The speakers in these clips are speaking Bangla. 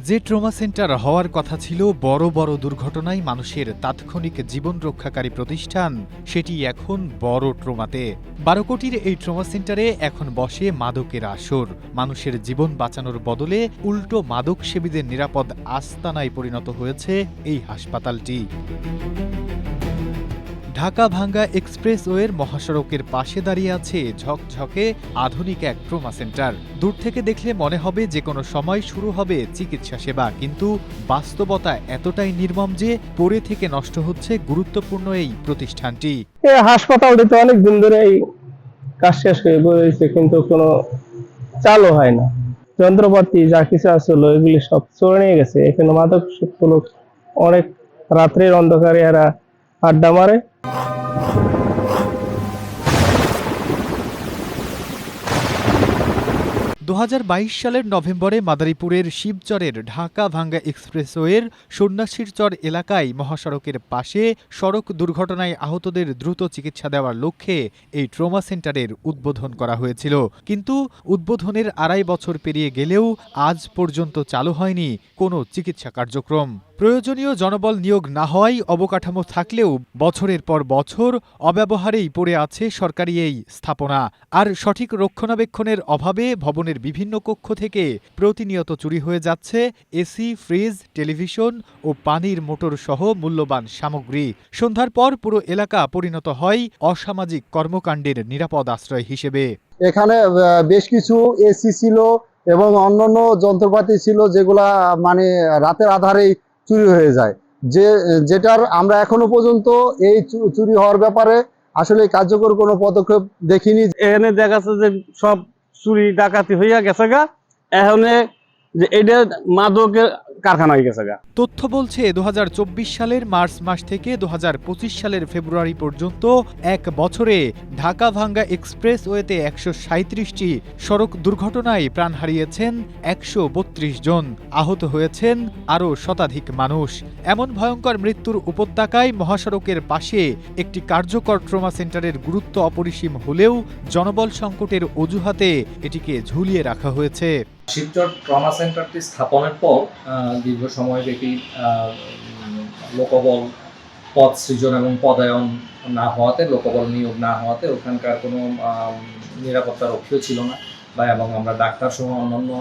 যে ট্রমা সেন্টার হওয়ার কথা ছিল বড় বড় দুর্ঘটনায় মানুষের তাৎক্ষণিক জীবন রক্ষাকারী প্রতিষ্ঠান, সেটি এখন বড় ট্রমাতে। ১২ কোটির এই ট্রমা সেন্টারে এখন বসে মাদকের আসর। মানুষের জীবন বাঁচানোর বদলে উল্টো মাদক সেবীদের নিরাপদ আস্তানায় পরিণত হয়েছে এই হাসপাতালটি। ঢাকা-ভাঙ্গা এক্সপ্রেসওয়ের মহাসড়কের পাশে দাঁড়িয়ে আছে ঝকঝকে আধুনিক এক ট্রমা সেন্টার। দূর থেকে দেখলে মনে হবে যে কোনো সময় শুরু হবে চিকিৎসা সেবা, কিন্তু বাস্তবতা এতটাই নির্মম যে পড়ে থেকে নষ্ট হচ্ছে গুরুত্বপূর্ণ এই প্রতিষ্ঠানটি। হাসপাতালটিতে অনেক দিন ধরে এই কাজ শেষ হয়ে পড়েছে, কিন্তু কোনো চালু হয় না। যন্ত্রপাতি যা কিছু আসলো এগুলি সব চলে নিয়ে গেছে। এখানে মাদক লোক অনেক রাত্রের অন্ধকারে এরা আড্ডা মারে। ২০২২ সালের নভেম্বরে মাদারীপুরের শিবচরের ঢাকা-ভাঙ্গা এক্সপ্রেসওয়ের সন্ন্যাসীরচর এলাকায় মহাসড়কের পাশে সড়ক দুর্ঘটনায় আহতদের দ্রুত চিকিৎসা দেওয়ার লক্ষ্যে এই ট্রমা সেন্টারের উদ্বোধন করা হয়েছিল। কিন্তু উদ্বোধনের ২.৫ বছর পেরিয়ে গেলেও আজ পর্যন্ত চালু হয়নি কোনো চিকিৎসা কার্যক্রম। প্রয়োজনীয় জনবল নিয়োগ না হওয়ায় অবকাঠামো থাকলেও বছরের পর বছর অব্যবহারেই পড়ে আছে সরকারি এই স্থাপনা। আর সঠিক রক্ষণাবেক্ষণের অভাবে ভবনের বিভিন্ন কক্ষ থেকে প্রতিনিয়ত চুরি হয়ে যাচ্ছে এসি, ফ্রিজ, টেলিভিশন ও পানির মোটর সহ মূল্যবান সামগ্রী। সন্ধ্যার পর পুরো এলাকা পরিণত হয় অসামাজিক কর্মকাণ্ডের নিরাপদ আশ্রয় হিসেবে। এখানে বেশ কিছু এসি ছিল এবং অন্যান্য যন্ত্রপাতি ছিল, যেগুলা মানে রাতের আধারেই চুরি হয়ে যায়। যেটার আমরা এখনো পর্যন্ত এই চুরি হওয়ার ব্যাপারে আসলে কার্যকর কোনো পদক্ষেপ দেখিনি। এখানে দেখা যাচ্ছে যে সব চুরি ডাকাতি হইয়া গেছে গা, এখানে যে এটা মাদকের কারখানা হয়ে গেছে গা। তথ্য বলছে ২০২৪ সালের মার্চ মাস থেকে ২০২৫ সালের ফেব্রুয়ারি পর্যন্ত এক বছরে ঢাকা-ভাঙ্গা এক্সপ্রেসওয়েতে ১৩৭টি সড়ক দুর্ঘটনায় প্রাণ হারিয়েছেন ১৩২ জন, আহত হয়েছেন আরও শতাধিক মানুষ। এমন ভয়ঙ্কর মৃত্যুর উপত্যকায় মহাসড়কের পাশে একটি কার্যকর ট্রমা সেন্টারের গুরুত্ব অপরিসীম হলেও জনবল সংকটের অজুহাতে এটিকে ঝুলিয়ে রাখা হয়েছে। শিবচর ট্রমা সেন্টারটি স্থাপনের পর দীর্ঘ সময়ব্যাপী লোকবল পদ সৃজন এবং পদায়ন না হওয়াতে, লোকবল নিয়োগ না হওয়াতে ওখানকার কোনো নিরাপত্তা রক্ষীও ছিল না, এবং আমরা ডাক্তার সহ অন্যান্য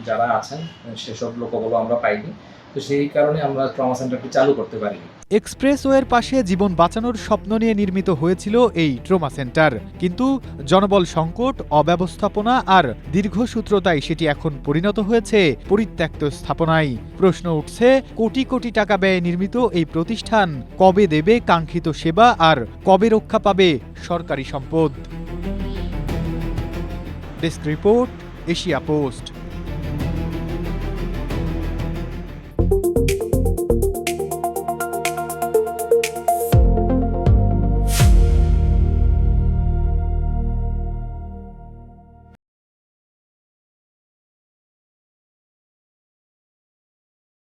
যারা আছেন সেসব লোকবলও আমরা পাইনি। তো সেই কারণে আমরা ট্রমা সেন্টারটি চালু করতে পারিনি। এক্সপ্রেসওয়ের পাশে জীবন বাঁচানোর স্বপ্ন নিয়ে নির্মিত হয়েছিল এই ট্রমা সেন্টার, কিন্তু জনবল সংকট, অব্যবস্থাপনা আর দীর্ঘসূত্রতায় সেটি এখন পরিণত হয়েছে পরিত্যক্ত স্থাপনায়। প্রশ্ন উঠছে, কোটি কোটি টাকা ব্যয়ে নির্মিত এই প্রতিষ্ঠান কবে দেবে কাঙ্ক্ষিত সেবা আর কবে রক্ষা পাবে সরকারি সম্পদ? Desk report, Asia post.